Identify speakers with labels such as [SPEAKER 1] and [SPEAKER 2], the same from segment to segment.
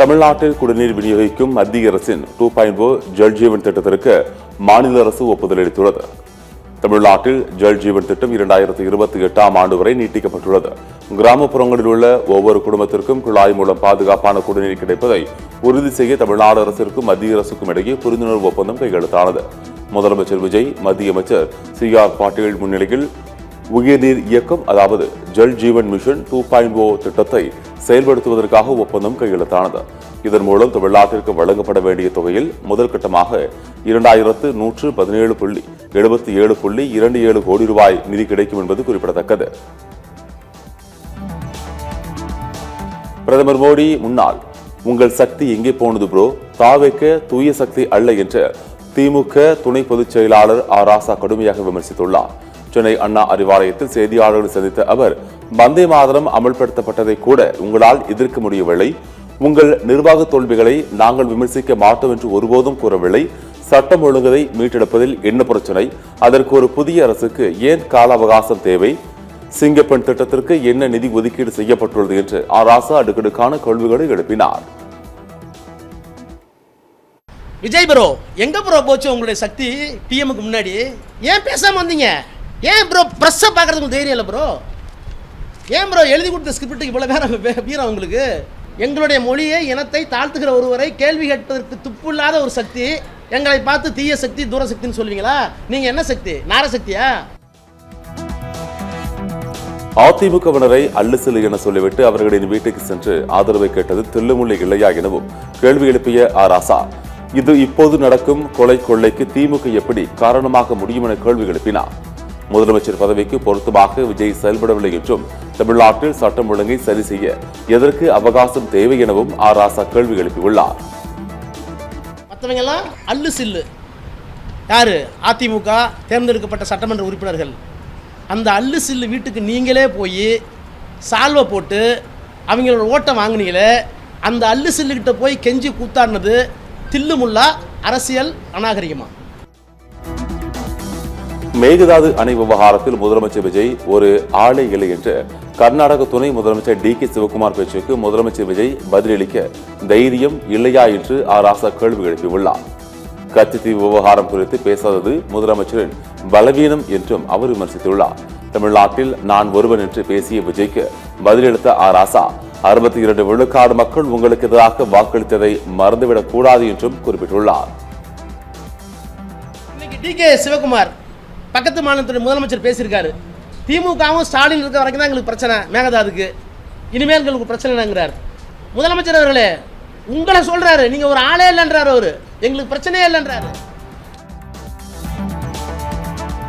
[SPEAKER 1] தமிழ்நாட்டில் குடிநீர் விநியோகிக்கும் மத்திய அரசின் 2.0 ஜல் ஜீவன் திட்டத்திற்கு மாநில அரசு ஒப்புதல் அளித்துள்ளது. தமிழ்நாட்டில் ஜல் ஜீவன் திட்டம் 2028ஆம் ஆண்டு வரை நீட்டிக்கப்பட்டுள்ளது. கிராமப்புறங்களில் உள்ள ஒவ்வொரு குடும்பத்திற்கும் குழாய் மூலம் பாதுகாப்பான குடிநீர் கிடைப்பதை உறுதி செய்ய தமிழ்நாடு அரசிற்கும் மத்திய அரசுக்கும் இடையே புரிந்துணர்வு ஒப்பந்தம் கையெழுத்தானது. முதலமைச்சர் விஜய், மத்திய அமைச்சர் CR பாட்டீல் முன்னிலையில் உயர்நீர் இயக்கம் அதாவது ஜல் ஜீவன் மிஷன் 2.0 திட்டத்தை செயல்படுத்துவதற்காக ஒப்பந்தம் கையெழுத்தானது. இதன் மூலம் தமிழ்நாட்டிற்கு வழங்கப்பட வேண்டிய தொகையில் முதல் கட்டமாக 2117.27 கோடி ரூபாய் நிதி கிடைக்கும் என்பது குறிப்பிடத்தக்கது. பிரதமர் மோடி முன்னாள் உங்கள் சக்தி எங்கே போனது ப்ரோ, தாவேக்க தூய சக்தி அல்ல என்று திமுக துணை பொதுச் செயலாளர் ராசா கடுமையாக விமர்சித்துள்ளார். சென்னை அண்ணா அறிவாலயத்தில் செய்தியாளர்களை சந்தித்த அவர், வந்தே மாதரம் அமல்படுத்தப்பட்டதை கூட உங்களால் எதிர்க்க முடியவில்லை. உங்கள் நிர்வாக தோல்விகளை நாங்கள் விமர்சிக்க மாட்டோம் என்று ஒருபோதும் கூறவில்லை. சட்டம் ஒழுங்கை மீட்டெடுப்பதில் என்ன பிரச்சனை? அதற்கு ஒரு புதிய அரசுக்கு ஏன் கால அவகாசம் தேவை? சிங்கப்பெண் திட்டத்திற்கு என்ன நிதி ஒதுக்கீடு செய்யப்பட்டுள்ளது என்று ராசா அடுக்கடுக்கான கேள்விகளை எழுப்பினார்.
[SPEAKER 2] விஜய் ப்ரோ, எங்க ப்ரோ போச்சு உங்களுடைய சக்தி? பிஎம்க்கு முன்னாடி ஏன் பேசாம வந்தீங்க? ஏன் ப்ரோ பிரஸ்ஸை பார்க்கறதுக்கு தைரியம் இல்லை ப்ரோ? ஏன் ப்ரோ எழுதி கொடுத்த ஸ்கிரிப்டுக்கு இவ்வளோ வீரம் உங்களுக்கு? எங்களுடைய மொழியை இனத்தை தாழ்த்துகிற ஒருவரை கேள்வி கேட்பதற்கு துப்பு இல்லாத ஒரு சக்தி எங்களை பார்த்து தீய சக்தி தூர சக்தின்னு சொல்லுவீங்களா? நீங்க என்ன சக்தி? நாரசக்தியா?
[SPEAKER 1] அதிமுகவினரை அல்லுசிலு என சொல்லிவிட்டு அவர்களின் வீட்டுக்கு சென்று ஆதரவை கேட்டது தில்லுமுள்ளு இல்லையா எனவும் கேள்வி எழுப்பிய ராசா, இது இப்போது நடக்கும் கொலை கொள்ளைக்கு திமுக எப்படி காரணமாக முடியும் என கேள்வி எழுப்பினார். முதலமைச்சர் பதவிக்கு பொருத்தமாக விஜய் செயல்படவில்லை என்றும் தமிழ்நாட்டில் சட்டம் ஒழுங்கை சரி செய்ய எதற்கு அவகாசம் தேவை எனவும் ராசா கேள்வி எழுப்பியுள்ளார்.
[SPEAKER 2] மற்றவங்க எல்லாம் அல்லு சில்லு. யாரு? அதிமுக தேர்ந்தெடுக்கப்பட்ட சட்டமன்ற உறுப்பினர்கள். அந்த அல்லு சில்லு வீட்டுக்கு நீங்களே போய் சால்வை போட்டு அவங்களோட ஓட்டை வாங்கினீங்களே, அந்த அல்லு சில்லுகிட்ட போய் கெஞ்சி கூத்தாடினது தில்லுமுல்லா அரசியல் அநாகரிகமா?
[SPEAKER 1] மேகதாது அணை விவகாரத்தில் முதலமைச்சர் விஜய் ஒரு ஆளே இல்லை என்று கர்நாடக துணை முதலமைச்சர் DK சிவகுமார் பேச்சுக்கு முதலமைச்சர் விஜய் பதிலளிக்க தைரியம் இல்லையா என்று ராசா கேள்வி எழுப்பியுள்ளார். கத்தித்தீவு விவகாரம் குறித்து பேசாதது முதலமைச்சரின் பலவீனம் என்றும் அவர் விமர்சித்துள்ளார். தமிழ்நாட்டில் நான் ஒருவன் என்று பேசிய விஜய்க்கு பதிலளித்த ராசா, 62 விழுக்காடு மக்கள் உங்களுக்கு எதிராக வாக்களித்ததை மறந்துவிடக் கூடாது என்றும் குறிப்பிட்டுள்ளார்.
[SPEAKER 2] DK சிவகுமார் பக்கத்து மாநிலத்துடைய முதலமைச்சர் பேசியிருக்காரு, திமுகவும் ஸ்டாலின் இருக்க வரைக்கும் தான் எங்களுக்கு பிரச்சனை மேகதாதுக்கு, இனிமேல் எங்களுக்கு பிரச்சனைங்கிறார். முதலமைச்சர் அவர்களே, உங்களை சொல்றாரு, நீங்க ஒரு ஆளே இல்லைன்றாரு, அவரு எங்களுக்கு பிரச்சனையே இல்லைன்றாரு.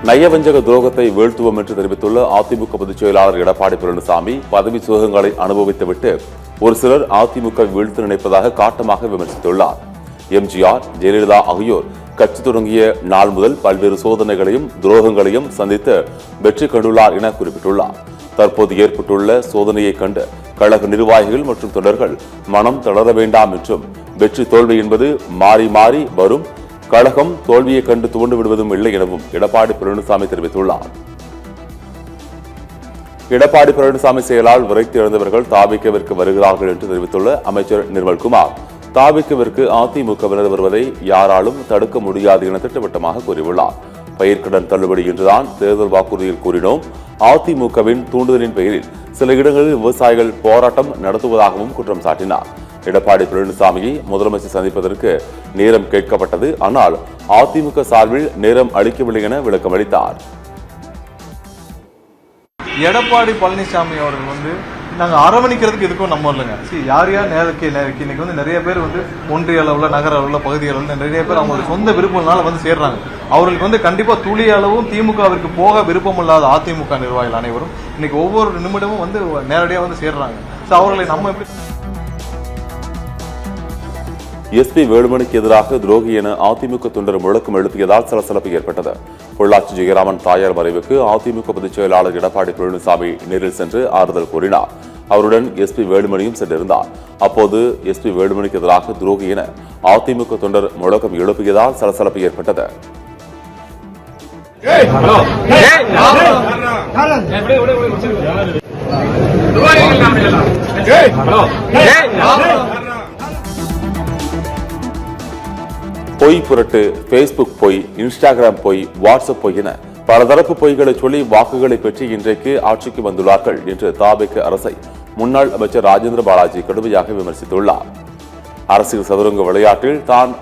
[SPEAKER 1] நயவஞ்சக துரோகத்தை வீழ்த்துவோம் என்று தெரிவித்துள்ள அதிமுக பொதுச் செயலாளர் எடப்பாடி பழனிசாமி, பதவி சுகங்களை அனுபவித்துவிட்டு ஒரு சிலர் அதிமுக வீழ்த்து நினைப்பதாக காட்டமாக விமர்சித்துள்ளார். எம்ஜிஆர், ஜெயலலிதா ஆகியோர் கட்சி தொடங்கிய நாள் முதல் பல்வேறு சோதனைகளையும் துரோகங்களையும் சந்தித்து வெற்றி கண்டுள்ளார் என குறிப்பிட்டுள்ளார். தற்போது ஏற்பட்டுள்ள சோதனையை கண்டு கழக நிர்வாகிகள் மற்றும் தொண்டர்கள் மனம் தளர வேண்டாம் என்றும், வெற்றி தோல்வி என்பது மாறி மாறி வரும், கழகம் தோல்வியை கண்டு துவண்டு விடுவதும் இல்லை எனவும் எடப்பாடி பழனிசாமி தெரிவித்துள்ளார். எடப்பாடி பழனிசாமி செயலால் விரைத்து எழுந்தவர்கள் தாவிக்கவிற்கு வருகிறார்கள் என்று தெரிவித்துள்ள அமைச்சர் நிர்மல்குமார், தாவிக்கவிற்கு அதிமுகவினர் வருவதை யாராலும் தடுக்க முடியாது என திட்டவட்டமாக கூறியுள்ளார். பயிர்க்கடன் தள்ளுபடி என்றுதான் தேர்தல் வாக்குறுதியில் கூறினோம். அதிமுகவின் தூண்டுதலின் பெயரில் சில இடங்களில் விவசாயிகள் போராட்டம் நடத்துவதாகவும் குற்றம் சாட்டினார். எடப்பாடி பழனிசாமியை முதலமைச்சர் சந்திப்பதற்கு நேரம் கேட்கப்பட்டது, ஆனால் அதிமுக சார்பில் நேரம் அளிக்கவில்லை என விளக்கம் அளித்தார்.
[SPEAKER 3] எடப்பாடி பழனிசாமி அவர்கள் நாங்கள் அரவணைக்கிறதுக்கு எதுக்கும் நம்ம இல்லைங்க. யார் நேருக்கு இன்னைக்கு நிறைய பேர் ஒன்றிய அளவில், நகர அளவில், பகுதி அளவில் நிறைய பேர் அவங்களோட சொந்த விருப்பம்னால சேர்றாங்க. அவர்களுக்கு கண்டிப்பா துளி அளவும் திமுகவிற்கு போக விருப்பம் இல்லாத அதிமுக நிர்வாகிகள் அனைவரும் இன்னைக்கு ஒவ்வொரு நிமிடமும் நேரடியாக சேர்றாங்க. அவர்களை நம்ம எப்படி
[SPEAKER 1] SP வேலுமணிக்கு எதிராக துரோகி என அதிமுக தொண்டர் முழக்கம் எழுப்பியதால் சலசலப்பு ஏற்பட்டது. பொள்ளாச்சி ஜெயராமன் தாயார் மறைவுக்கு அதிமுக பொதுச் செயலாளர் எடப்பாடி பழனிசாமி நேரில் சென்று ஆறுதல் கூறினார். அவருடன் SP வேலுமணியும் சென்றிருந்தார். அப்போது SP வேலுமணிக்கு எதிராக துரோகி என அதிமுக தொண்டர் முழக்கம் எழுப்பியதால் சலசலப்பு ஏற்பட்டது. பொய் புரட்டு, பேஸ்புக் பொய், இன்ஸ்டாகிராம் பொய், வாட்ஸ்அப் பொய் என பலதரப்பு பொய்களை சொல்லி வாக்குகளை பெற்று இன்றைக்கு ஆட்சிக்கு வந்துள்ளார்கள் என்று தாவேக அரசை முன்னாள் அமைச்சர் ராஜேந்திர பாலாஜி கடுமையாக விமர்சித்துள்ளார். அரசியல் சதுரங்க விளையாட்டில் தான்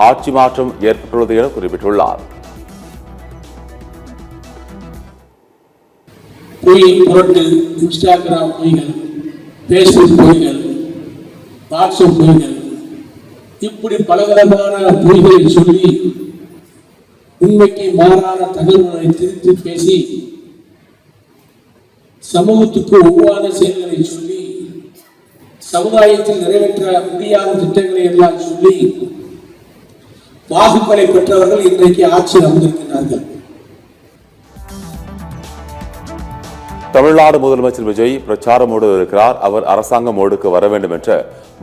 [SPEAKER 1] ஆட்சி மாற்றம் ஏற்பட்டுள்ளது என குறிப்பிட்டுள்ளார்.
[SPEAKER 4] பொய் புரட்டு, இன்ஸ்டாகிராம் பொய்கள், பேஸ்புக் பொய்கள், வாட்ஸ்அப் பொய்கள், இப்படி பலவிதமான பொய்களை சொல்லி உண்மைக்கு மாறான தகவல்களை திருத்தி பேசி சமூகத்துக்கு ஒவ்வாத செயல்களை சொல்லி சமுதாயத்தில் நிறைவேற்ற முடியாத திட்டங்களை எல்லாம் சொல்லி வாக்குகளை பெற்றவர்கள் இன்றைக்கு ஆட்சியில் அமர்ந்திருக்கிறார்கள்.
[SPEAKER 1] தமிழ்நாடு முதலமைச்சர் விஜய் பிரச்சாரமோடு இருக்கிறார். அவர் அரசாங்க மோடுக்கு வர வேண்டும் என்ற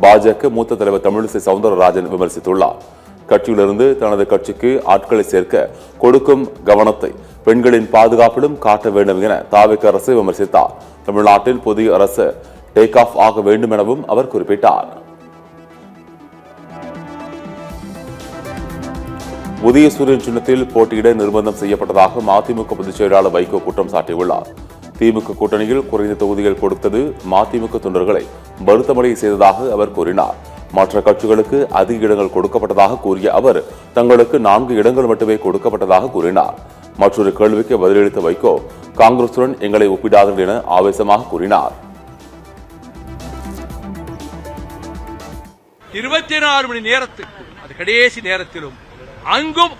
[SPEAKER 1] பாஜக மூத்த தலைவர் தமிழிசை சவுந்தரராஜன் விமர்சித்துள்ளார். கட்சியிலிருந்து தனது கட்சிக்கு ஆட்களை சேர்க்க கொடுக்கும் கவனத்தை பெண்களின் பாதுகாப்பிலும் காட்ட வேண்டும் என தாவேக அரசை விமர்சித்தார். தமிழ்நாட்டில் புதிய அரசு டேக் ஆஃப் ஆக வேண்டும் எனவும் அவர் குறிப்பிட்டார். உதயசூரியன் சின்னத்தில் போட்டியிட நிர்பந்தம் செய்யப்பட்டதாக மதிமுக பொதுச் செயலாளர் வைகோ குற்றம் சாட்டியுள்ளார். திமுக கூட்டணியில் குறைந்த தொகுதிகள் கொடுத்தது மதிமுக தொண்டர்களை வருத்தமடைய செய்ததாக அவர் கூறினார். மற்ற கட்சிகளுக்கு அதிக இடங்கள் கொடுக்கப்பட்டதாக கூறிய அவர் தங்களுக்கு 4 இடங்கள் மட்டுமே கொடுக்கப்பட்டதாக கூறினார். மற்றொரு கேள்விக்கு பதிலளித்த வைகோ காங்கிரசுடன் எங்களை ஒப்பிடாதீர்கள் என ஆவேசமாக கூறினார்.
[SPEAKER 5] 24 மணி நேரத்துக்கு அது கடைசி நேரத்திலும் அங்கும்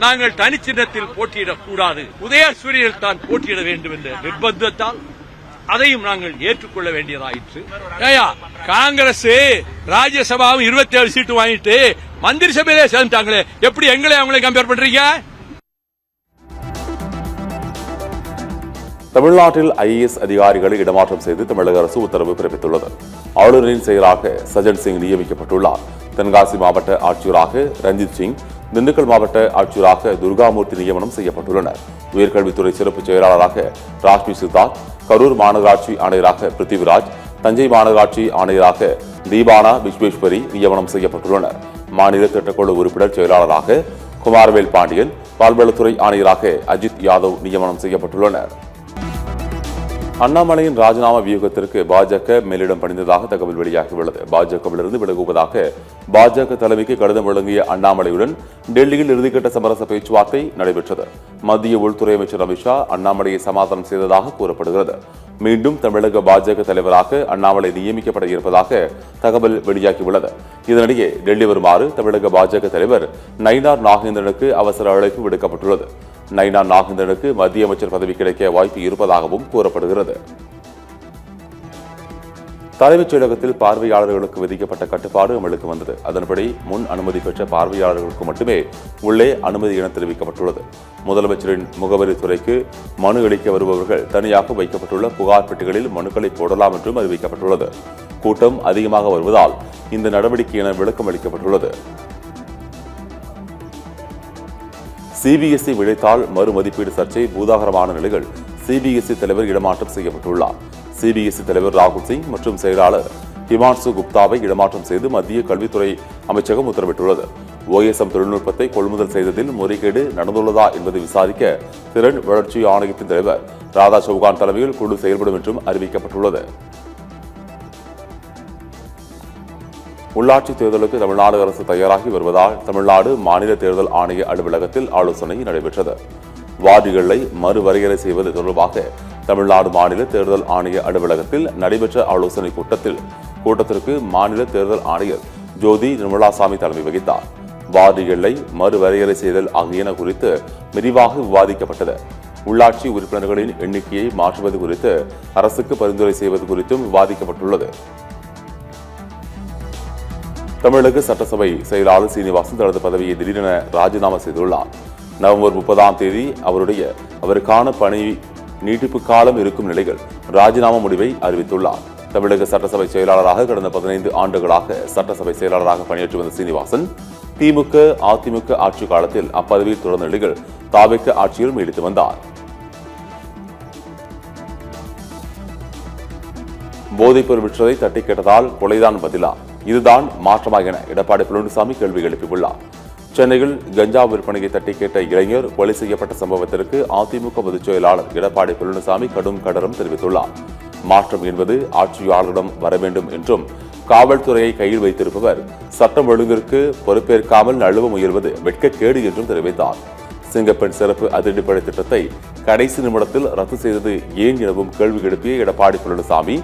[SPEAKER 5] நாங்கள் தனிச்சின்னத்தில் போட்டியிடக்கூடாது, உதயசூரியனில் தான் போட்டியிட வேண்டும் என்ற நிர்பந்தத்தால் அதையும் நாங்கள் ஏற்றுக்கொள்ள வேண்டியதாயிற்று. காங்கிரஸ் ராஜ்யசபாவும் 27 சீட்டு வாங்கிட்டு மந்திரி சபையிலே சேர்ந்துட்டாங்களே, எப்படி எங்களை அவங்களை கம்பேர் பண்றீங்க?
[SPEAKER 1] தமிழ்நாட்டில் IAS அதிகாரிகளை இடமாற்றம் செய்து தமிழக அரசு உத்தரவு பிறப்பித்துள்ளது. ஆளுநரின் செயலாக சஜன் சிங் நியமிக்கப்பட்டுள்ளார். தென்காசி மாவட்ட ஆட்சியராக ரஞ்சித் சிங், திண்டுக்கல் மாவட்ட ஆட்சியராக துர்காமூர்த்தி நியமனம் செய்யப்பட்டுள்ளனர். உயர்கல்வித்துறை சிறப்பு செயலாளராக ராஷ்மி சித்தார்த், கரூர் மாநகராட்சி ஆணையராக பிருத்திவிராஜ், தஞ்சை மாநகராட்சி ஆணையராக தீபானா விஸ்வேஸ்வரி நியமனம் செய்யப்பட்டுள்ளனர். மாநில திட்டக்குழு உறுப்பினர் செயலாளராக குமாரவேல் பாண்டியன், பால்வளத்துறை ஆணையராக அஜித் யாதவ் நியமனம் செய்யப்பட்டுள்ளனர். அண்ணாமலையின் ராஜினாமா வியூகத்திற்கு பாஜக மேலிடம் பணிந்ததாக தகவல் வெளியாகியுள்ளது. பாஜகவிலிருந்து விலகுவதாக பாஜக தலைமைக்கு கடிதம் வழங்கிய அண்ணாமலையுடன் டெல்லியில் இறுதிக்கட்ட சமரச பேச்சுவார்த்தை நடைபெற்றது. மத்திய உள்துறை அமைச்சர் அமித்ஷா அண்ணாமலையை சமாதானம் செய்ததாக கூறப்படுகிறது. மீண்டும் தமிழக பாஜக தலைவராக அண்ணாமலை நியமிக்கப்பட இருப்பதாக தகவல் வெளியாகியுள்ளது. இதனிடையே டெல்லி வருமாறு தமிழக பாஜக தலைவர் நயினார் நாகேந்திரனுக்கு அவசர அழைப்பு விடுக்கப்பட்டுள்ளது. நயினார் நாகேந்திரனுக்கு மத்திய அமைச்சர் பதவி கிடைக்க வாய்ப்பு இருப்பதாகவும் கூறப்படுகிறது. தலைமைச் செயலகத்தில் பார்வையாளர்களுக்கு விதிக்கப்பட்ட கட்டுப்பாடு அமலுக்கு வந்தது. அதன்படி முன் அனுமதி பெற்ற பார்வையாளர்களுக்கு மட்டுமே உள்ளே அனுமதி என தெரிவிக்கப்பட்டுள்ளது. முதலமைச்சரின் முகவரி துறைக்கு மனு அளிக்க வருபவர்கள் தனியாக வைக்கப்பட்டுள்ள புகார் பெட்டிகளில் மனுக்களை போடலாம் என்றும் அறிவிக்கப்பட்டுள்ளது. கூட்டம் அதிகமாக வருவதால் இந்த நடவடிக்கை என விளக்கம் அளிக்கப்பட்டுள்ளது. CBSE விடைத்தாள் மறுமதிப்பீடு சர்ச்சை பூதாகரமான நிலையில் CBSE தலைவர் இடமாற்றம் செய்யப்பட்டுள்ளார். CBSE தலைவர் ராகுல் சிங் மற்றும் செயலாளர் ஹிமான்சு குப்தாவை இடமாற்றம் செய்து மத்திய கல்வித்துறை அமைச்சகம் உத்தரவிட்டுள்ளது. OSM தொழில்நுட்பத்தை கொள்முதல் செய்ததில் முறைகேடு நடந்துள்ளதா என்பதை விசாரிக்க திறன் வளர்ச்சி ஆணையத்தின் தலைவர் ராதா சௌகான் தலைமையில் குழு செயல்படும் என்றும் அறிவிக்கப்பட்டுள்ளது. உள்ளாட்சி தேர்தலுக்கு தமிழ்நாடு அரசு தயாராகி வருவதால் தமிழ்நாடு மாநில தேர்தல் ஆணைய அலுவலகத்தில் ஆலோசனை நடைபெற்றது. வார்டுகளை மறுவரையறை செய்வது தொடர்பாக தமிழ்நாடு மாநில தேர்தல் ஆணைய அலுவலகத்தில் நடைபெற்ற ஆலோசனை கூட்டத்திற்கு மாநில தேர்தல் ஆணையர் ஜோதி நிர்மலாசாமி தலைமை வகித்தார். வார்டு எல்லை மறுவரையறை செய்தல் ஆகியன குறித்து விரிவாக விவாதிக்கப்பட்டது. உள்ளாட்சி உறுப்பினர்களின் எண்ணிக்கையை மாற்றுவது குறித்து அரசுக்கு பரிந்துரை செய்வது குறித்தும் விவாதிக்கப்பட்டுள்ளது. தமிழக சட்டசபை செயலாளர் சீனிவாசன் தனது பதவியை திடீரென ராஜினாமா செய்துள்ளார். நவம்பர் 30ஆம் தேதி அவருக்கான பணி நீட்டிப்பு காலம் இருக்கும் நிலையில் ராஜினாமா முடிவை அறிவித்துள்ளார். தமிழக சட்டசபை செயலாளராக கடந்த 15 ஆண்டுகளாக சட்டசபை செயலாளராக பணியாற்றி வந்த சீனிவாசன் திமுக அதிமுக ஆட்சி காலத்தில் அப்பதவியில் தொடர்ந்த நிலையில் தாவேக ஆட்சியில் நீடித்து வந்தார். போதைப்பொருள் விற்றதை தட்டி கேட்டதால் கொலைதான் பதிலா, இதுதான் மாற்றமா என எடப்பாடி பழனிசாமி கேள்வி எழுப்பியுள்ளார். சென்னையில் கஞ்சா விற்பனையை தட்டி கேட்ட இளைஞர் கொலை செய்யப்பட்ட சம்பவத்திற்கு அதிமுக பொதுச் செயலாளர் எடப்பாடி பழனிசாமி கடும் கண்டனம் தெரிவித்துள்ளார். மாற்றம் என்பது ஆட்சியாளரிடம் வர வேண்டும் என்றும், காவல்துறையை கையில் வைத்திருப்பவர் சட்டம் ஒழுங்கிற்கு பொறுப்பேற்காமல் நழுவ முயல்வது வெட்கக்கேடு என்றும் தெரிவித்தார். சிங்கப்பெண் சிறப்பு அதிரடிப்படை திட்டத்தை கடைசி நிமிடத்தில் ரத்து செய்தது ஏன் எனவும் கேள்வி எழுப்பிய எடப்பாடி பழனிசாமி,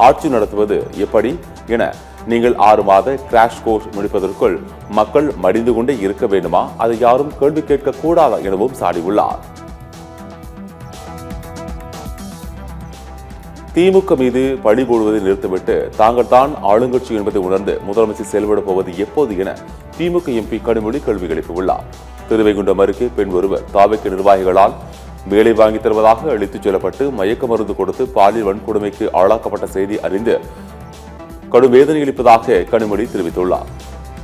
[SPEAKER 1] ஆட்சி நடத்துவது எப்படி என நீங்கள் 6 மாத கிராஷ் கோர்ஸ் முடிப்பதற்குள் மக்கள் மடிந்து கொண்டே இருக்க வேண்டுமா? அதை யாரும் கேள்வி கேட்க கூடாதா எனவும் சாடியுள்ளார். திமுக மீது பழி போடுவதை நிறுத்திவிட்டு தாங்கள் தான் ஆளுங்கட்சி என்பதை உணர்ந்து முதலமைச்சர் செயல்படப் போவது எப்போது என திமுக எம்பி கனிமொழி கேள்வி எழுப்பியுள்ளார். திருவைகுண்டம் அருகே பெண் ஒருவர் தாவக நிர்வாகிகளால் வேலை வாங்கி தருவதாக அழைத்துச் செல்லப்பட்டு மயக்க மருந்து கொடுத்து பாலியல் வன்கொடுமைக்கு ஆளாக்கப்பட்ட செய்தி அறிந்து கடும் வேதனை அளிப்பதாக கனிமொழி தெரிவித்துள்ளார்.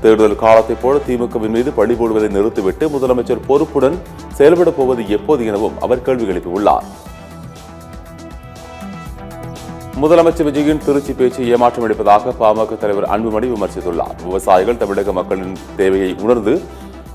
[SPEAKER 1] தேர்தல் காலத்தைப் போல திமுகவின் மீது பழி போடுவதை நிறுத்திவிட்டு முதலமைச்சர் பொறுப்புடன் செயல்படப் போவது எப்போது எனவும் அவர் கேள்வி எழுப்பியுள்ளார். முதலமைச்சர் விஜயின் திருச்சி பேச்சு ஏமாற்றம் அளிப்பதாக பாமக தலைவர் அன்புமணி விமர்சித்துள்ளார். விவசாயிகள் தமிழக மக்களின் தேவையை உணர்ந்து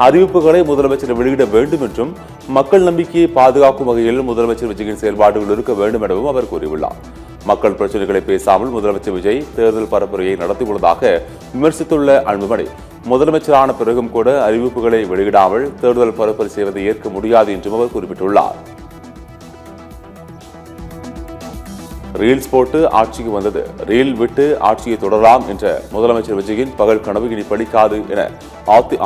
[SPEAKER 1] அறிவிப்புகளை முதலமைச்சர் வெளியிட வேண்டும் என்றும், மக்கள் நம்பிக்கையை பாதுகாக்கும் வகையில் முதலமைச்சர் விஜயின் செயல்பாடுகள் இருக்க வேண்டும் எனவும் அவர் கூறியுள்ளார். மக்கள் பிரச்சனைகளை பேசாமல் முதலமைச்சர் விஜய் தேர்தல் பரப்புரையை நடத்தியுள்ளதாக விமர்சித்துள்ள அன்புமணி, முதலமைச்சரான பிறகும் கூட அறிவிப்புகளை வெளியிடாமல் தேர்தல் பரப்புரை செய்வதை ஏற்க முடியாது என்றும் அவர் குறிப்பிட்டுள்ளார். ரீல்ஸ் போட்டு ஆட்சிக்கு வந்தது, ரீல் விட்டு ஆட்சியை தொடரலாம் என்ற முதலமைச்சர் விஜயின் பகல் கனவு இனி பலிக்காது என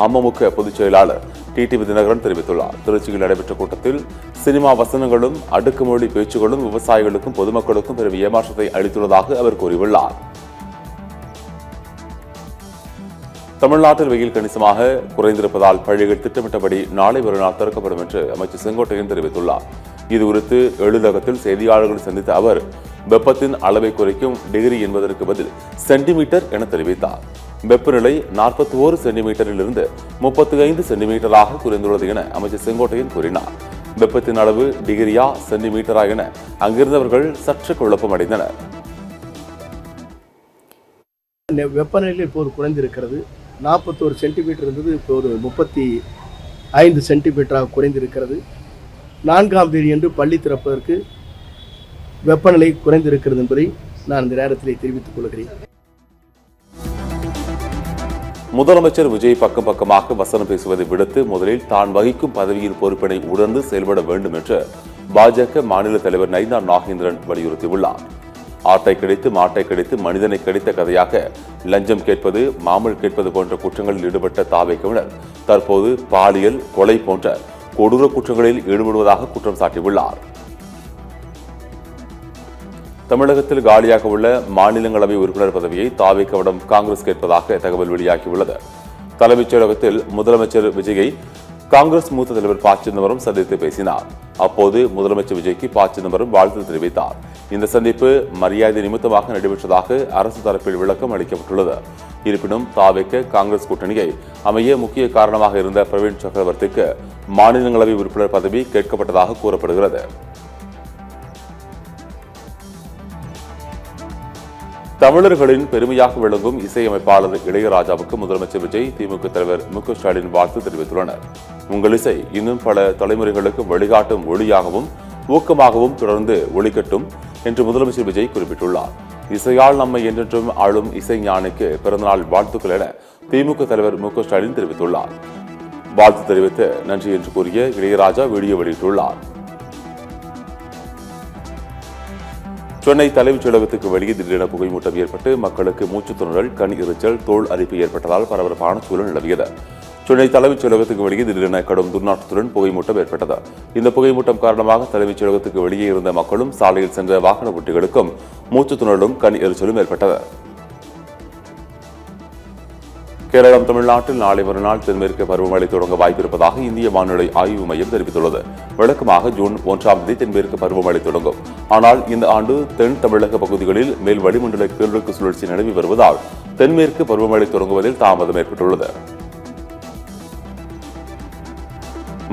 [SPEAKER 1] அமமுக பொதுச் செயலாளர் டிடிவி தினகரன் தெரிவித்துள்ளார். திருச்சியில் நடைபெற்ற கூட்டத்தில் சினிமா வசனங்களும் அடுக்குமொழி பேச்சுகளும் விவசாயிகளுக்கும் பொதுமக்களுக்கும் பெரும் ஏமாற்றத்தை அளித்துள்ளதாக அவர் கூறியுள்ளார். தமிழ்நாட்டில் வெயில் கணிசமாக குறைந்திருப்பதால் பள்ளிகள் திட்டமிட்டபடி நாளை மறுநாள் திறக்கப்படும் என்று அமைச்சர் செங்கோட்டையன் தெரிவித்துள்ளார். இதுகுறித்து எழுதகத்தில் செய்தியாளர்களை சந்தித்த அவர், வெப்பத்தின் அளவை குறைக்கும் டிகிரி என்பதற்கு பதில் சென்டிமீட்டர் என தெரிவித்தார். வெப்பநிலை 41 சென்டிமீட்டரில் இருந்து 35 சென்டிமீட்டராக குறைந்துள்ளது என அமைச்சர் செங்கோட்டையன் கூறினார். வெப்பத்தின் அளவு டிகிரியா சென்டிமீட்டரா என அங்கிருந்தவர்கள் சற்று குழப்பம் அடைந்தனர்.
[SPEAKER 6] வெப்பநிலை இப்போது குறைந்திருக்கிறது. 41 சென்டிமீட்டர் இருந்தது, இப்போது 35 சென்டிமீட்டராக குறைந்திருக்கிறது. 4ஆம் தேதி என்று பள்ளி திறப்பதற்கு வெப்பநிலை குறைந்திருக்கிறது என்பதை நான் இந்த நேரத்தில் தெரிவித்துக் கொள்கிறேன்.
[SPEAKER 1] முதலமைச்சர் விஜய் பக்கம் பக்கமாக வசனம் பேசுவதை விடுத்து முதலில் தான் வகிக்கும் பதவியின் பொறுப்பினை உணர்ந்து செயல்பட வேண்டும் என்று பாஜக மாநில தலைவர் நயினார் நாகேந்திரன் வலியுறுத்தியுள்ளார். ஆட்டை கிடைத்து மாட்டை கிடைத்து மனிதனை கிடைத்த கதையாக லஞ்சம் கேட்பது, மாமல் கேட்பது போன்ற குற்றங்களில் ஈடுபட்ட தாவேகவினர் தற்போது பாலியல், கொலை போன்ற கொடூர குற்றங்களில் ஈடுபடுவதாக குற்றம் சாட்டியுள்ளார். தமிழகத்தில் காலியாக உள்ள மாநிலங்களவை உறுப்பினர் பதவியை தாவேகவிடம் காங்கிரஸ் கேட்பதாக தகவல் வெளியாகியுள்ளது. தலைமைச் செயலகத்தில் முதலமைச்சர் விஜயை காங்கிரஸ் மூத்த தலைவர் ப. சிதம்பரம் சந்தித்து பேசினார். அப்போது முதலமைச்சர் விஜய்க்கு ப. சிதம்பரம் வாழ்த்து தெரிவித்தார். இந்த சந்திப்பு மரியாதை நிமித்தமாக நடைபெற்றதாக அரசு தரப்பில் விளக்கம் அளிக்கப்பட்டுள்ளது. இருப்பினும் தாவேக காங்கிரஸ் கூட்டணியை அமைய முக்கிய காரணமாக இருந்த பிரவீன் சக்கரவர்த்திக்கு மாநிலங்களவை உறுப்பினர் பதவி கேட்கப்பட்டதாக கூறப்படுகிறது. தமிழர்களின் பெருமையாக விளங்கும் இசையமைப்பாளர் இளையராஜாவுக்கு முதலமைச்சர் விஜய், திமுக தலைவர் மு.க. ஸ்டாலின் வாழ்த்து தெரிவித்துள்ளனர். உங்கள் இசை இன்னும் பல தலைமுறைகளுக்கு வழிகாட்டும் ஒளியாகவும் ஊக்கமாகவும் தொடர்ந்து ஒளிக்கட்டும் என்று முதலமைச்சர் விஜய் குறிப்பிட்டுள்ளார். இசையால் நம்மை என்றென்றும் ஆளும் இசை ஞானிக்கு பிறந்தநாள் வாழ்த்துக்கள் என திமுக தலைவர் மு.க. ஸ்டாலின் தெரிவித்துள்ளார். வாழ்த்து தெரிவித்து நன்றி என்று கூறிய இளையராஜா வீடியோ வெளியிட்டுள்ளார். சென்னை தலைமைச் செயலகத்துக்கு வெளியே திடீரென புகைமூட்டம் ஏற்பட்டு மக்களுக்கு மூச்சுத் திணறல், கண் எரிச்சல், தோல் அரிப்பு ஏற்பட்டதால் பரபரப்பான சூழல் நிலவியது. சென்னை தலைமைச் செயலகத்துக்கு வெளியே திடீரென கடும் துர்நாற்றத்துடன் புகைமூட்டம் ஏற்பட்டது. இந்த புகைமூட்டம் காரணமாக தலைமைச் செயலகத்துக்கு வெளியே இருந்த மக்களும் சாலையில் சென்ற வாகன ஓட்டிகளுக்கும் மூச்சுத் திணறலும் கண் எரிச்சலும் ஏற்பட்டது. கேரளம், தமிழ்நாட்டில் நாளை மறுநாள் தென்மேற்கு பருவமழை தொடங்க வாய்ப்பிருப்பதாக இந்திய வானிலை ஆய்வு மையம் தெரிவித்துள்ளது. வழக்கமாக ஜூன் 1ஆம் தேதி தென்மேற்கு பருவமழை தொடங்கும். ஆனால் இந்த ஆண்டு தென் தமிழக பகுதிகளில் மேல் வளிமண்டல கீழடுக்கு சுழற்சி நிலவி வருவதால் தென்மேற்கு பருவமழை தொடங்குவதில் தாமதம் ஏற்பட்டுள்ளது.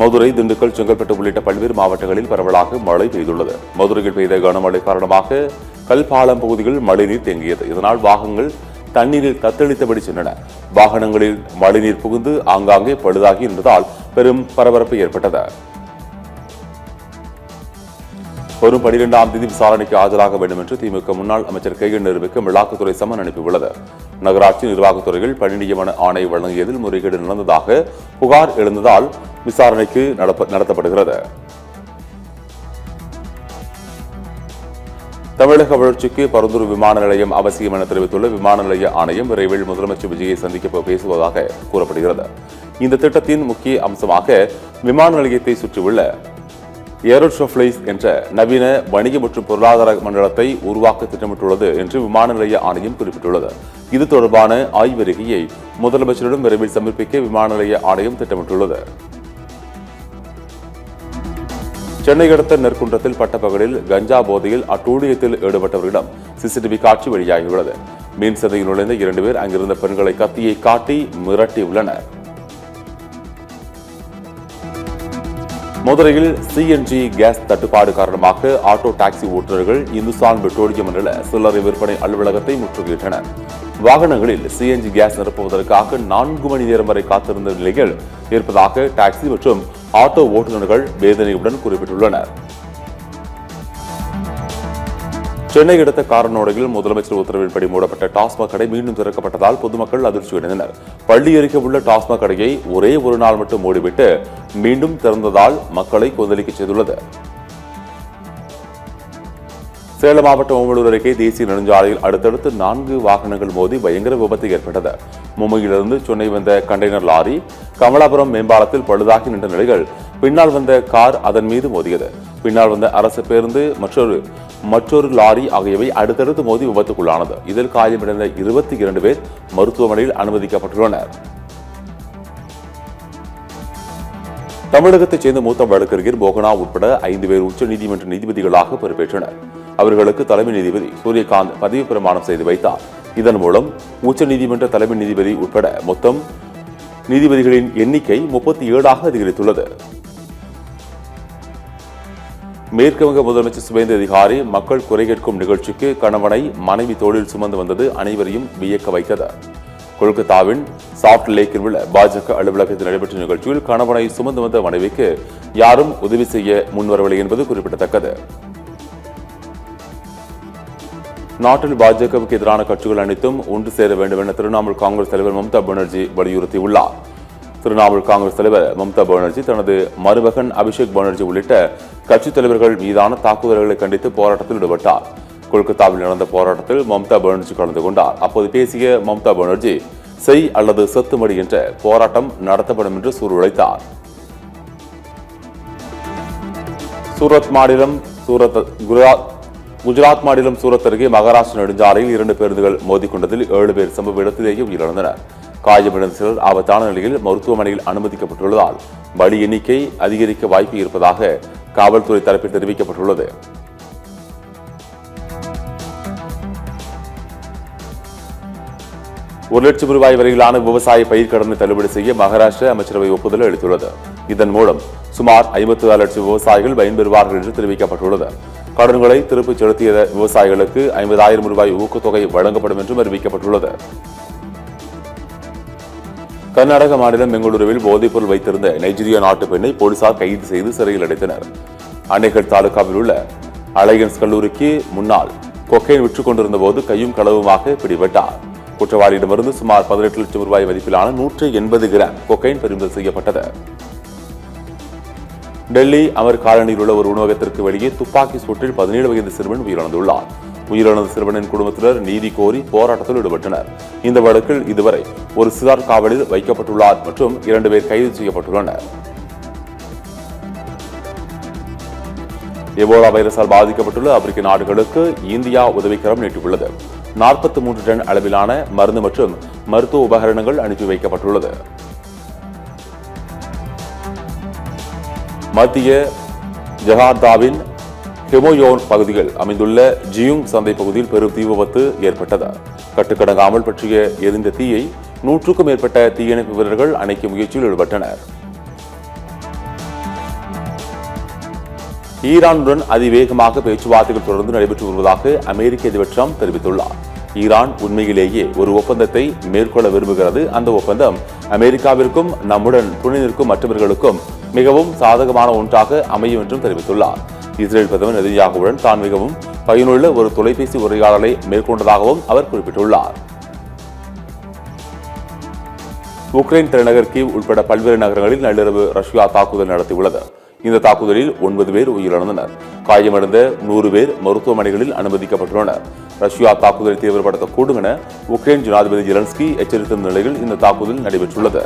[SPEAKER 1] மதுரை, திண்டுக்கல், செங்கல்பட்டு உள்ளிட்ட பல்வேறு மாவட்டங்களில் பரவலாக மழை பெய்துள்ளது. மதுரையில் பெய்த கனமழை காரணமாக கல்பாலம் பகுதியில் மழைநீர் தேங்கியது. இதனால் வாகனங்கள் தண்ணீரில் தத்தளித்தபடி சென்றன. வாகனங்களில் மழைநீர் புகுந்து ஆங்காங்கே பழுதாகி இருந்ததால் பெரும் பரபரப்பு ஏற்பட்டது. வரும் 12ஆம் தேதி விசாரணைக்கு ஆஜராக வேண்டும் என்று திமுக முன்னாள் அமைச்சர் KN நேருவுக்கு அமலாக்கத்துறை சம்மன் அனுப்பியுள்ளது. நகராட்சி நிர்வாகத்துறையில் பணி நியமன ஆணை வழங்கியதில் முறைகேடு நடந்ததாக புகார் எழுந்ததால் விசாரணைக்கு நடத்தப்படுகிறது. தமிழக வளர்ச்சிக்கு பரந்தூர் விமான நிலையம் அவசியம் என தெரிவித்துள்ள விமான நிலைய ஆணையம் விரைவில் முதலமைச்சர் விஜயை சந்திக்க பேசுவதாக கூறப்படுகிறது. இந்த திட்டத்தின் முக்கிய அம்சமாக விமான நிலையத்தை சுற்றியுள்ள ஏரோட்ரோஃப்ளைஸ் என்ற நவீன வணிக மற்றும் பொருளாதார மண்டலத்தை உருவாக்க திட்டமிட்டுள்ளது என்று விமான நிலைய ஆணையம் குறிப்பிட்டுள்ளது. இது தொடர்பான ஆய்வறிக்கையை முதலமைச்சரிடம் விரைவில் சமர்ப்பிக்க விமான நிலைய ஆணையம் திட்டமிட்டுள்ளது. சென்னை அடுத்த நெற்குன்றத்தில் பட்டப்பகலில் கஞ்சா போதையில் அட்டூழியத்தில் ஈடுபட்டவர்களிடம் CCTV காட்சி வெளியாகியுள்ளது. மீன் சந்தையில் நுழைந்த 2 பேர் அங்கிருந்த பெண்களை கத்தியை காட்டி மிரட்டியுள்ளனர். மதுரையில் CNG கேஸ் தட்டுப்பாடு காரணமாக ஆட்டோ டாக்ஸி ஓட்டுநர்கள் இந்துஸ்தான் பெட்ரோலியம் என்ற சில்லறை விற்பனை அலுவலகத்தை முற்றுகையிட்டனர். வாகனங்களில் CNG கேஸ் நிரப்புவதற்காக 4 மணி நேரம் வரை காத்திருந்த நிலையில் இருப்பதாக டாக்ஸி மற்றும் ஆட்டோ ஓட்டுநர்கள் வேதனையுடன் குறிப்பிட்டுள்ளனர். சென்னை அடுத்த காரனோடையில் முதலமைச்சர் உத்தரவின்படி மூடப்பட்ட டாஸ்மாக் கடை மீண்டும் திறக்கப்பட்டதால் பொதுமக்கள் அதிர்ச்சியடைந்தனர். பள்ளி அருகே உள்ள டாஸ்மாக் கடையை ஒரே ஒரு நாள் மட்டும் மூடிவிட்டு மீண்டும் திறந்ததால் மக்களை கொந்தளிக்க செய்துள்ளது. சேலம் மாவட்டம் ஓமலூர் அருகே தேசிய நெடுஞ்சாலையில் அடுத்தடுத்து 4 வாகனங்கள் மோதி பயங்கர விபத்து ஏற்பட்டது. மும்பையிலிருந்து சென்னை வந்த கண்டெய்னர் லாரி கமலாபுரம் மேம்பாலத்தில் பழுதாகி நின்ற நிலையில் பின்னால் வந்த கார் அதன் மீது மோதியது. பின்னால் வந்த அரசு பேருந்து மற்றொரு லாரி ஆகியவை அடுத்தடுத்து மோதி விபத்துக்குள்ளானது. இதில் காயமடைந்த 22 பேர் மருத்துவமனையில் அனுமதிக்கப்பட்டுள்ளனர். தமிழகத்தைச் சேர்ந்த மூத்த வழக்கறிஞர் போகனா உட்பட 5 பேர் உச்சநீதிமன்ற நீதிபதிகளாக பொறுப்பேற்றனர். அவர்களுக்கு தலைமை நீதிபதி சூரியகாந்த் பதவி பிரமாணம் செய்து வைத்தார். இதன் மூலம் உச்சநீதிமன்ற தலைமை நீதிபதி உட்பட மொத்தம் நீதிபதிகளின் எண்ணிக்கை 37ஆக அதிகரித்துள்ளது. மேற்குவங்க முதலமைச்சர் சுவேந்து அதிகாரி மக்கள் குறை கேட்கும் நிகழ்ச்சிக்கு கணவனை மனைவி தோளில் சுமந்து வந்தது அனைவரையும் வியக்க வைத்தது. கொல்கத்தாவின் சாஃப்ட் லேக்கில் உள்ள பாஜக அலுவலகத்தில் நடைபெற்ற நிகழ்ச்சியில் கணவனை சுமந்து வந்த மனைவிக்கு யாரும் உதவி செய்ய முன்வரவில்லை என்பது குறிப்பிடத்தக்கது. நாட்டில் பாஜகவுக்கு எதிரான கட்சிகள் அனைத்தும் ஒன்று சேர வேண்டும் என திரிணாமுல் காங்கிரஸ் தலைவர் மம்தா பானர்ஜி வலியுறுத்தியுள்ளார். திரிணாமுல் காங்கிரஸ் தலைவர் மம்தா பானர்ஜி தனது மருமகன் அபிஷேக் பானர்ஜி உள்ளிட்ட கட்சித் தலைவர்கள் மீதான தாக்குதல்களை கண்டித்து போராட்டத்தில் ஈடுபட்டார். கொல்கத்தாவில் நடந்த போராட்டத்தில் மம்தா பானர்ஜி கலந்து கொண்டார். அப்போது பேசிய மம்தா பானர்ஜி செய் அல்லது செத்துமடி என்ற போராட்டம் நடத்தப்படும் என்று சூளுரைத்தார். குஜராத் மாநிலம் சூரத் அருகே மகாராஷ்டிரா நெடுஞ்சாலையில் 2 பேருந்துகள் மோதிக்கொண்டதில் 7 பேர் சம்பவ இடத்திலேயே உயிரிழந்தனர். காயமடைந்த சிலர் ஆபத்தான நிலையில் மருத்துவமனையில் அனுமதிக்கப்பட்டுள்ளதால் பலி எண்ணிக்கை அதிகரிக்க வாய்ப்பு இருப்பதாக காவல்துறை தரப்பில் தெரிவிக்கப்பட்டுள்ளது. ₹1,00,000 வரையிலான விவசாய பயிர்க்கடனை தள்ளுபடி செய்ய மகாராஷ்டிரா அமைச்சரவை ஒப்புதல் அளித்துள்ளது. இதன் மூலம் சுமார் 54 லட்சம் விவசாயிகள் பயன்பெறுவார்கள் என்று தெரிவிக்கப்பட்டுள்ளது. கடன்களை திருப்பிச் செலுத்திய விவசாயிகளுக்கு ₹50,000 ஊக்கத்தொகை வழங்கப்படும் என்றும் அறிவிக்கப்பட்டுள்ளது. கர்நாடக மாநிலம் பெங்களூருவில் போதைப்பொருள் வைத்திருந்த நைஜீரியா நாட்டு பெண்ணை போலீசார் கைது செய்து சிறையில் அடைத்தனர். அணைகள் தாலுகாவில் உள்ள அலையன்ஸ் கல்லூரிக்கு முன்னால் கொக்கைன் விற்றுக் கொண்டிருந்த போது கையும் களவுமாக பிடிபட்டார். குற்றவாளியிடமிருந்து சுமார் ₹18 லட்சம் மதிப்பிலான 180 கிராம் கொக்கைன் பறிமுதல் செய்யப்பட்டது. டெல்லி அமர் காலனியில் உள்ள ஒரு உணவகத்திற்கு வெளியே துப்பாக்கி சூட்டில் 17 வயது சிறுவன் உயிரிழந்துள்ளார். உயிரிழந்த சிறுவனின் குடும்பத்தினர் நீதி கோரி போராட்டத்தில் ஈடுபட்டனர். இந்த வழக்கில் இதுவரை ஒரு சிறார் காவலில் வைக்கப்பட்டுள்ளார் மற்றும் 2 பேர் கைது செய்யப்பட்டுள்ளனர். எபோலா வைரஸால் பாதிக்கப்பட்டுள்ள ஆப்பிரிக்க நாடுகளுக்கு இந்தியா உதவிக்கரம் நீட்டியுள்ளது. 43 டன் அளவிலான மருந்து மற்றும் மருத்துவ உபகரணங்கள் அனுப்பி வைக்கப்பட்டுள்ளது. மத்திய ஜகார்த்தாவின் ஹெமோயோன் பகுதியில் அமைந்துள்ள ஜியுங் சந்தை பகுதியில் பெரும் தீ விபத்து ஏற்பட்டது. கட்டுக்கடங்காமல் பற்றிய எரிந்த தீயை 100க்கும் மேற்பட்ட தீயணைப்பு வீரர்கள் அணைக்கும் முயற்சியில் ஈடுபட்டனர். ஈரானுடன் அதிவேகமாக பேச்சுவார்த்தைகள் தொடர்ந்து நடைபெற்று வருவதாக அமெரிக்க அதிபர் ட்ரம்ப் தெரிவித்துள்ளார். ஈரான் உண்மையிலேயே ஒரு ஒப்பந்தத்தை மேற்கொள்ள விரும்புகிறது. அந்த ஒப்பந்தம் அமெரிக்காவிற்கும் நம்முடன் துணை நிற்கும் மற்றவர்களுக்கும் மிகவும் சாதகமான ஒன்றாக அமையும் என்றும் தெரிவித்துள்ளார். இஸ்ரேல் பிரதமர் நெதன்யாகுவுடன் தான் மிகவும் பயனுள்ள ஒரு தொலைபேசி உரையாடலை மேற்கொண்டதாகவும் அவர் குறிப்பிட்டுள்ளார். உக்ரைன் தலைநகர் கீவ் உட்பட பல்வேறு நகரங்களில் நள்ளிரவு ரஷ்யா தாக்குதல் நடத்தியுள்ளது. இந்த தாக்குதலில் 9 பேர் உயிரிழந்தனர். காயமடைந்த 100 பேர் மருத்துவமனைகளில் அனுமதிக்கப்பட்டுள்ளனர். ரஷ்யா தாக்குதலை தீவிரப்படுத்தக்கூடும் என உக்ரைன் ஜனாதிபதி ஜெலன்ஸ்கி எச்சரித்த நிலையில் இந்த தாக்குதல் நடைபெற்றுள்ளது.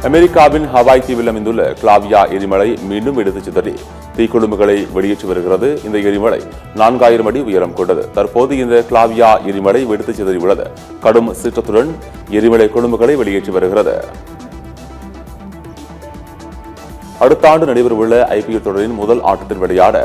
[SPEAKER 1] அமெரிக்காவின் ஹவாய் தீவில் அமைந்துள்ள கிளாவியா எரிமலை மீண்டும் வெடித்து சிதறி தீக்குழும்புகளை வெளியேற்றி வருகிறது. இந்த எரிமலை 4000 அடி உயரம் கொண்டது. தற்போது இந்த கிளாவியா எரிமலை வெடித்து சிதறியுள்ளது. கடும் சீற்றத்துடன் எரிமலை குழும்புகளை வெளியேற்றி வருகிறது. அடுத்த ஆண்டு நடைபெறவுள்ள IPL தொடரின் முதல் ஆட்டத்தில் விளையாட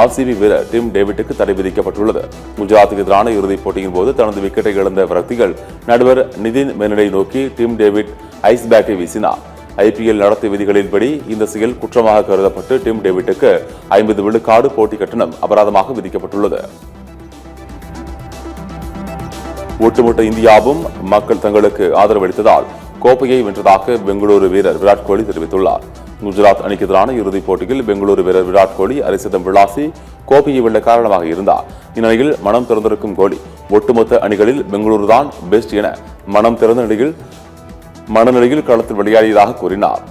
[SPEAKER 1] RCB வீரர் டிம் டேவிட்டுக்கு தடை விதிக்கப்பட்டுள்ளது. குஜராத்துக்கு எதிரான இறுதிப் போட்டியின் போது தனது விக்கெட்டை இழந்த விரக்திகள் நடுவர் நிதின் மேனனை நோக்கி டிம் டேவிட் ஐஸ் பேக்கை வீசினார். IPL நடத்தை விதிகளின்படி இந்த செயல் குற்றமாக கருதப்பட்டு டிம் டேவிட்டுக்கு 50 விழுக்காடு போட்டி கட்டணம் அபராதமாக விதிக்கப்பட்டுள்ளது. ஒட்டுமொத்த இந்தியாவும் மக்கள் தங்களுக்கு ஆதரவளித்ததால் கோப்பையை வென்றதாக பெங்களூரு வீரர் விராட் கோலி தெரிவித்துள்ளார். குஜராத் அணிக்கு எதிரான இறுதிப் போட்டியில் பெங்களூரு வீரர் விராட் கோலி அரிசதம் விளாசி கோப்பையை வெல்ல காரணமாக இருந்தார். இந்நிலையில் மனம் திறந்திருக்கும் கோலி ஒட்டுமொத்த அணிகளில் பெங்களூரு தான் பெஸ்ட் என மனம் திறந்த மனநிலையில் களத்தில் விளையாடியதாக கூறினார்.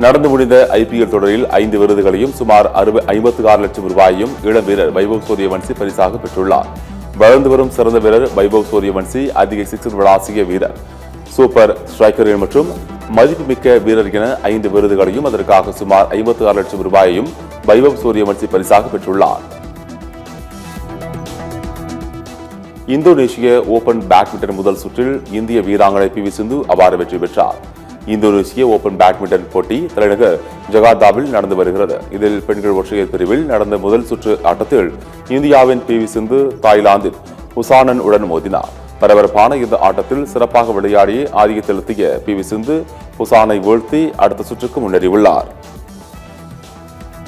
[SPEAKER 1] நடந்து முடிந்த IPL தொடரில் 5 விருதுகளையும் சுமார் 56 லட்சம் ரூபாயையும் இளம் வீரர் வைபவ் சூரியவன்சி பரிசாக பெற்றுள்ளார். வளர்ந்து வரும் சிறந்த வீரர் வைபவ் சூரியவன்சி அதிக சிக்ஸர் விளாசிய வீரர், சூப்பர் ஸ்ட்ரைக்கர் மற்றும் மதிப்புமிக்க வீரர் என 5 விருதுகளையும் அதற்காக சுமார் 56 லட்சம் ரூபாயையும் வைபவ் சூரியவன்சி பரிசாக பெற்றுள்ளார். இந்தோனேஷிய ஓபன் பேட்மிண்டன் முதல் சுற்றில் இந்திய வீராங்கனை PV சிந்து அபார வெற்றி பெற்றார். இந்தோனேஷிய ஓபன் பேட்மிண்டன் போட்டி தலைநகர் ஜகார்த்தாவில் நடந்து வருகிறது. இதில் பெண்கள் ஒற்றையர் பிரிவில் நடந்த முதல் சுற்று ஆட்டத்தில் இந்தியாவின் PV சிந்து தாய்லாந்தின் உசானன் உடன் மோதினார். பரபரப்பான இந்த ஆட்டத்தில் சிறப்பாக விளையாடி ஆதிக்கம் செலுத்திய PV சிந்து உசானை வீழ்த்தி அடுத்த சுற்றுக்கு முன்னேறியுள்ளார்.